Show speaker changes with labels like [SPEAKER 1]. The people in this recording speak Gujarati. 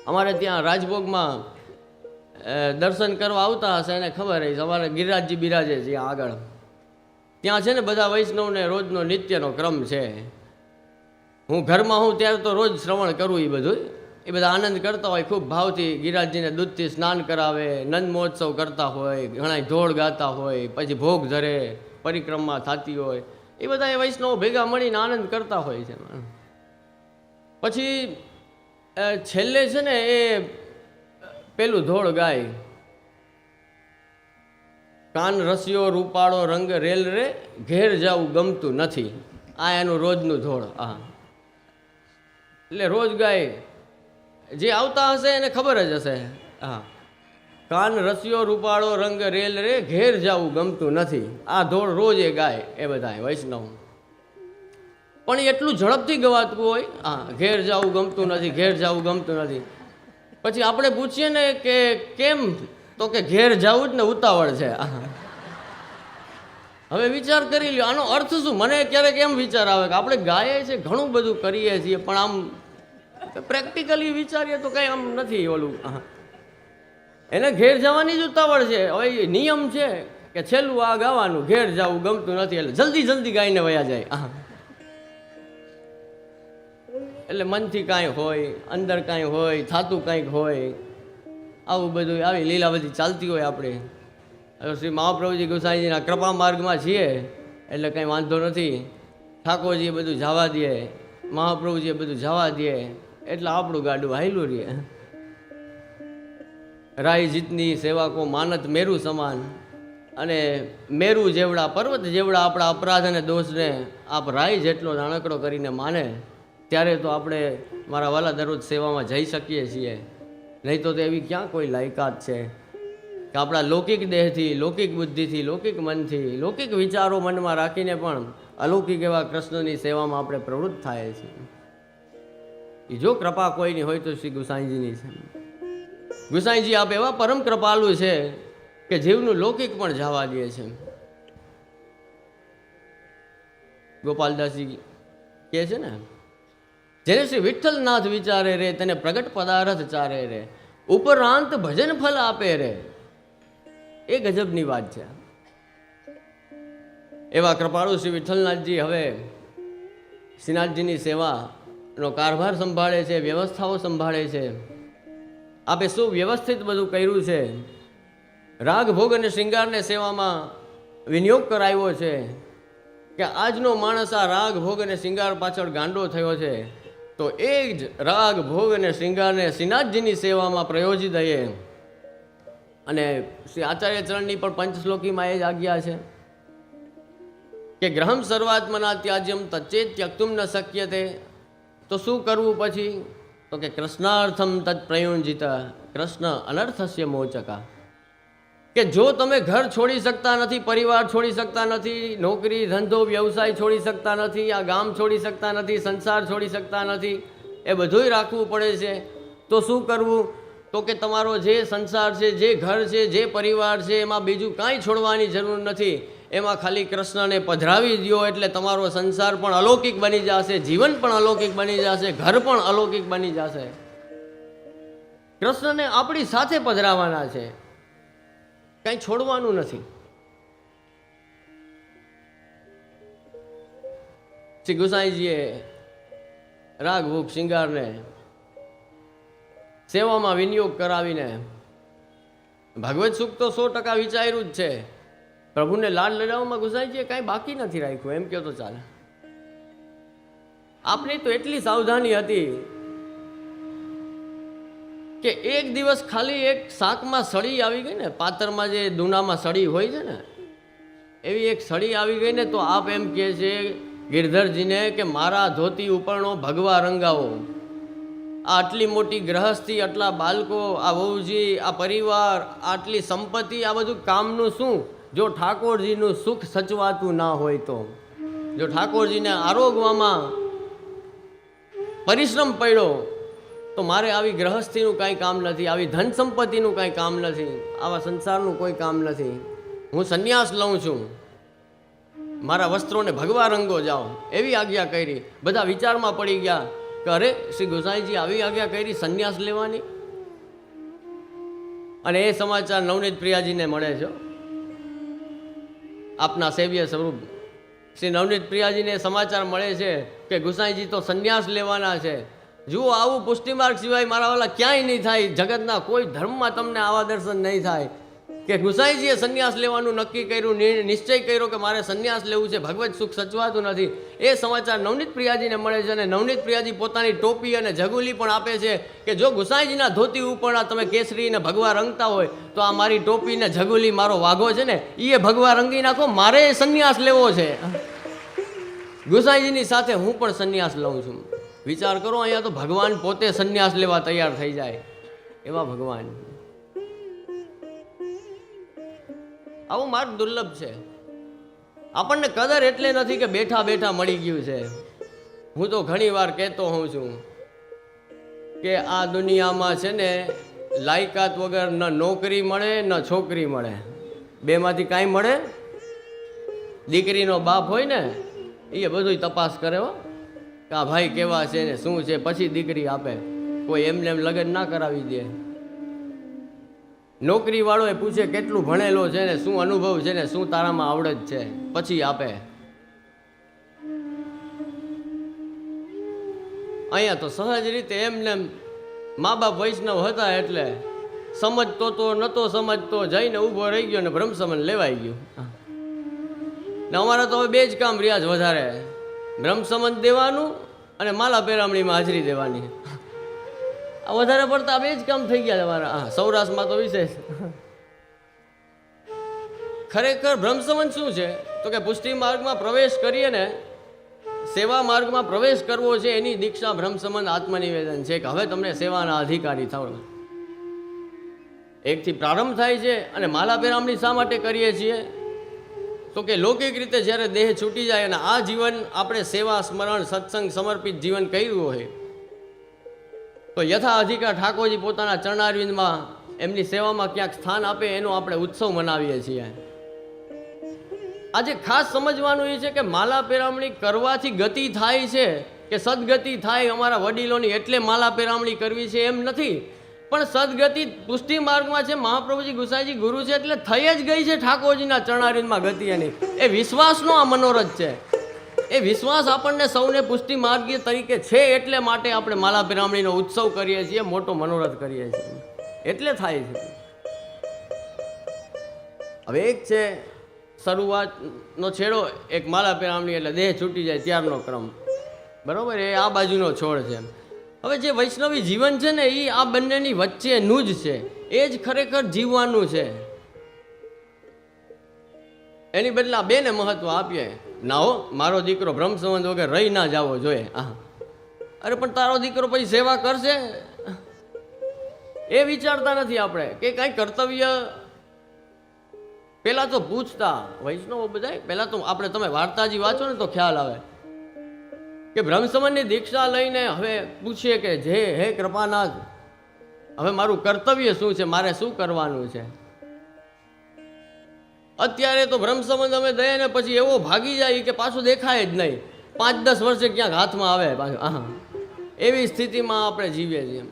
[SPEAKER 1] અમારે ત્યાં રાજભોગમાં દર્શન કરવા આવતા હશે એને ખબર હશે, અમારે ગિરિરાજજી બિરાજે છે આગળ. ત્યાં છે ને બધા વૈષ્ણવને રોજનો નિત્યનો ક્રમ છે. હું ઘરમાં હું ત્યારે તો રોજ શ્રવણ કરું. એ બધા આનંદ કરતા હોય, ખૂબ ભાવથી ગિરિરાજજીને દૂધથી સ્નાન કરાવે, નંદ મહોત્સવ કરતા હોય, ઘણા ઢોળ ગાતા હોય, પછી ભોગ ધરે, પરિક્રમા થતી હોય. એ બધા એ વૈષ્ણવો ભેગા મળીને આનંદ કરતા હોય છે. પછી છેલ્લે છે ને એ પેલું ધોળ ગાય, કાન રસિયો રૂપાળો રંગ રેલ રે, ઘેર જાવું ગમતું નથી. આ એનું રોજનું ધોળ. હા, એટલે રોજ ગાય. જે આવતા હશે એને ખબર જ હશે. હા, કાન રસિયો રૂપાળો રંગ રેલ રે, ઘેર જાવું ગમતું નથી. આ ધોળ રોજ એ ગાય એ બધા વૈષ્ણવ. પણ એટલું ઝડપથી ગવાતું હોય. હા, ઘેર જાવું ગમતું નથી, ઘેર જાવું ગમતું નથી. પછી આપણે પૂછીએ ને કે કેમ, તો કે ઘેર જાવું જ ને ઉતાવળ છે. હવે વિચાર કરી લ્યો, આનો અર્થ શું? મને ક્યારેક એમ વિચાર આવે કે આપણે ગાઈએ છીએ, ઘણું બધું કરીએ છીએ, પણ આમ પ્રેક્ટિકલી વિચારીએ તો કંઈ આમ નથી ઓલું. એને ઘેર જવાની જ ઉતાવળ છે. હવે નિયમ છે કે છેલ્લું આ ગાવાનું, ઘેર જવું ગમતું નથી, એટલે જલ્દી જલ્દી ગાઈને વયા જાય. એટલે મનથી કાંઈ હોય, અંદર કાંઈ હોય, થાતું કાંઈક હોય, આવું બધું આવી લીલા બધી ચાલતી હોય. આપણે શ્રી મહાપ્રભુજી ગોસાઈજીના કૃપા માર્ગમાં છીએ એટલે કંઈ વાંધો નથી. ઠાકોરજીએ બધું જવા દે, મહાપ્રભુજીએ બધું જવા દે, એટલે આપણું ગાડું હાયલું રહે. રાય જીતની સેવા કો માનત મેરુ સમાન. અને મેરુ જેવડા, પર્વત જેવડા આપણા અપરાધ અને દોષને આપ રાય જેટલો નાનકડો કરીને માને, ત્યારે તો આપણે મારા વાલા દરરોજ સેવામાં જઈ શકીએ છીએ. નહીં તો એવી ક્યાં કોઈ લાયકાત છે કે આપણા લૌકિક દેહથી, લૌકિક બુદ્ધિથી, લૌકિક મનથી, લૌકિક વિચારો મનમાં રાખીને પણ અલૌકિક એવા કૃષ્ણની સેવામાં આપણે પ્રવૃત્ત થાય છે. એ જો કૃપા કોઈની હોય તો શ્રી ગુસાઈજીની છે. ગુસાઈજી આપ એવા પરમ કૃપાલુ છે કે જીવનું લૌકિક પણ જવા દે છે. ગોપાલદાસજી કહે છે ને, જેને શ્રી વિઠ્ઠલનાથ વિચારે રે, તેને પ્રગટ પદાર્થ ચારે રે, ઉપરાંત ભજન ફલ આપે રે. એ ગજબની વાત છે. એવા કૃપાળુ શ્રી વિઠ્ઠલનાથજી હવે શ્રીનાથજીની સેવાનો કારભાર સંભાળે છે, વ્યવસ્થાઓ સંભાળે છે. આપે શું વ્યવસ્થિત બધું કર્યું છે. રાગ ભોગ અને શૃંગારને સેવામાં વિનિયોગ કરાવ્યો છે કે આજનો માણસ આ રાગ ભોગ અને શૃંગાર પાછળ ગાંડો થયો છે, તો એ જ રાગ ભોગ અને શૃંગારને શ્રીનાથજીની સેવામાં પ્રયોજી દઈએ. અને શ્રી આચાર્ય ચરણની પણ પંચશ્લોકીમાં એ જ આજ્ઞા છે કે ગ્રહમ સર્વાત્મના ત્યાજ્યમ તચ્ચેત ત્યક્તુમ ન શક્યતે. તો શું કરવું પછી? તો કે કૃષ્ણાર્થમ તત્ પ્રયોજિત, કૃષ્ણ અનર્થસ્ય મોચકા. કે જો તમે ઘર છોડી શકતા નથી, પરિવાર છોડી શકતા નથી, નોકરી ધંધો વ્યવસાય છોડી શકતા નથી, આ ગામ છોડી શકતા નથી, સંસાર છોડી શકતા નથી, એ બધુંય રાખવું પડે છે, તો શું કરવું? તો કે તમારો જે સંસાર છે, જે ઘર છે, જે પરિવાર છે, એમાં બીજું કાંઈ છોડવાની જરૂર નથી. એમાં ખાલી કૃષ્ણને પધરાવી દો એટલે તમારો સંસાર પણ અલૌકિક બની જશે, જીવન પણ અલૌકિક બની જશે, ઘર પણ અલૌકિક બની જશે. કૃષ્ણને આપણી સાથે પધરાવાના છે, કંઈ છોડવાનું નથી. શ્રી ગુસાઈજીએ રાગ ભોગ શૃંગારને સેવામાં વિનિયોગ કરાવીને ભગવત સુખ તો 100% વિચાર્યું જ છે. પ્રભુને લાડ લડાવવામાં ગુસાઈજીએ કાંઈ બાકી નથી રાખ્યું, એમ કહો તો ચાલે. આપની તો એટલી સાવધાની હતી કે એક દિવસ ખાલી એક શાકમાં સળી આવી ગઈ ને, પાતરમાં જે દૂનામાં સળી હોય છે ને, એવી એક સળી આવી ગઈ ને, તો આપ એમ કહે છે ગિરધરજીને કે મારા ધોતી ઉપરનો ભગવા રંગાવો. આટલી મોટી ગ્રહસ્થી, આટલા બાળકો, આ વહુજી, આ પરિવાર, આટલી સંપત્તિ, આ બધું કામનું શું જો ઠાકોરજીનું સુખ સચવાતું ના હોય તો? જો ઠાકોરજીને આરોગવામાં પરિશ્રમ પડ્યો તો મારે આવી ગ્રહસ્થીનું કાંઈ કામ નથી, આવી ધન સંપત્તિનું કાંઈ કામ નથી, આવા સંસારનું કોઈ કામ નથી. હું સંન્યાસ લઉં છું, મારા વસ્ત્રોને ભગવા રંગો જાઓ, એવી આજ્ઞા કરી. બધા વિચારમાં પડી ગયા કે અરે શ્રી ગોસાઈજી આવી આજ્ઞા કરી સંન્યાસ લેવાની, અને એ સમાચાર નવનીત પ્રિયાજીને મળે છે. આપના સેવ્ય સ્વરૂપ શ્રી નવનીત પ્રિયાજીને સમાચાર મળે છે કે ગુસાઈજી તો સંન્યાસ લેવાના છે. જુઓ, આવું પુષ્ટિમાર્ગ સિવાય મારા વાલા ક્યાંય નહીં થાય. જગતના કોઈ ધર્મમાં તમને આવા દર્શન નહીં થાય કે ગુસાઈજીએ સંન્યાસ લેવાનું નક્કી કર્યું, નિશ્ચય કર્યો કે મારે સંન્યાસ લેવું છે, ભગવત સુખ સચવાતું નથી. એ સમાચાર નવનીત પ્રિયાજીને મળે છે અને નવનીત પ્રિયાજી પોતાની ટોપી અને જગુલી પણ આપે છે કે જો ગુસાઈજીના ધોતી ઉપરના તમે કેસરી ને ભગવા રંગતા હોય તો આ મારી ટોપી ને જગુલી મારો વાઘો છે ને એ ભગવા રંગી નાખો, મારે સંન્યાસ લેવો છે. ગુસાઈજીની સાથે હું પણ સંન્યાસ લઉં છું. વિચાર કરો, અહીંયા તો ભગવાન પોતે સંન્યાસ લેવા તૈયાર થઈ જાય એવા ભગવાન. આવો માર્ગ દુર્લભ છે. આપણને કદર એટલે નથી કે બેઠા બેઠા મળી ગયું છે. હું તો ઘણી વાર કહેતો હોઉં છું કે આ દુનિયામાં છે ને લાયકાત વગર ન નોકરી મળે ન છોકરી મળે, બેમાંથી કાંઈ મળે. દીકરીનો બાપ હોય ને એ બધું તપાસ કરે હો કે આ ભાઈ કેવા છે ને શું છે, પછી દીકરી આપે. કોઈ એમને એમ લગ્ન ના કરાવી દે. નોકરી વાળો એ પૂછે કેટલું ભણેલો છે ને શું અનુભવ છે ને શું તારામાં આવડત છે, પછી આપે. અહીંયા તો સહજ રીતે એમને મા બાપ વૈષ્ણવ હતા એટલે સમજતો તો નતો સમજતો, જઈને ઊભો રહી ગયો ને બ્રહ્મસમન લેવાઈ ગયું. ને અમારા તો હવે બે જ કામ રહ્યા છે વધારે, બ્રહ્મસમન દેવાનું અને માલા પેરામણીમાં હાજરી દેવાની. વધારે પડતા બે જ કામ થઈ ગયા તમારા. હા, સૌરાષ્ટ્રમાં તો વિશેષ. ખરેખર બ્રહ્મસમન શું છે તો કે પુષ્ટિ માર્ગમાં પ્રવેશ કરીએ ને, સેવા માર્ગમાં પ્રવેશ કરવો છે એની દીક્ષા બ્રહ્મસમન આત્મનિવેદન છે કે હવે તમને સેવાના અધિકારી થાવ. એકથી પ્રારંભ થાય છે. અને માલા પેરામણી શા માટે કરીએ છીએ તો કે લૌકિક રીતે જ્યારે દેહ છૂટી જાય અને આ જીવન આપણે સેવા સ્મરણ સત્સંગ સમર્પિત જીવન કર્યું હોય તો યથા અધિકાર ઠાકોરજી પોતાના ચરણારવિંદમાં એમની સેવામાં ક્યાંક સ્થાન આપે એનો આપણે ઉત્સવ મનાવીએ છીએ. આજે ખાસ સમજવાનું એ છે કે માલા પેરામણી કરવાથી ગતિ થાય છે કે સદગતિ થાય અમારા વડીલોની એટલે માલા પેરામણી કરવી છે એમ નથી. પણ સદગતિ પુષ્ટિ માર્ગમાં છે, મહાપ્રભુજી ગુસાઈજી ગુરુ છે એટલે થઈ જ ગઈ છે ઠાકોરજીના ચરણારવિંદમાં ગતિ એની. એ વિશ્વાસનો આ મનોરથ છે. એ વિશ્વાસ આપણને સૌને પુષ્ટિ માર્ગીય તરીકે છે એટલે માટે આપણે માલા પેરામણીનો ઉત્સવ કરીએ છીએ, મોટો મનોરથ કરીએ છીએ, એટલે થાય છે. હવે એક છે શરૂઆતનો છેડો, એક માલા પેરામણી એટલે દેહ છૂટી જાય ત્યારનો ક્રમ, બરોબર. એ આ બાજુનો છોડ છે. હવે જે વૈષ્ણવી જીવન છે ને એ આ બંનેની વચ્ચેનું જ છે. એ જ ખરેખર જીવવાનું છે. એની બદલે આ બેને મહત્વ આપીએ. ના હો, મારો દીકરો બ્રહ્મ સંબંધ વગર રહી ના જવો જોઈએ. અરે પણ તારો દીકરો પછી સેવા કરશે એ વિચારતા નથી આપણે કે કાંઈ કર્તવ્ય. પેલા તો પૂછતા વૈષ્ણવો બધા, પેલા તો આપણે તમે વાર્તાજી વાંચો ને તો ખ્યાલ આવે કે બ્રહ્મસમનની દીક્ષા લઈને હવે પૂછીએ કે જે હે કૃપાનાથ હવે મારું કર્તવ્ય શું છે, મારે શું કરવાનું છે. અત્યારે તો બ્રહ્મસંબંધ અમે દઈએ ને પછી એવો ભાગી જાય કે પાછું દેખાય જ નહીં. 5-10 વર્ષે ક્યાંક હાથમાં આવે પાછું. એવી સ્થિતિમાં આપણે જીવીએ છીએ.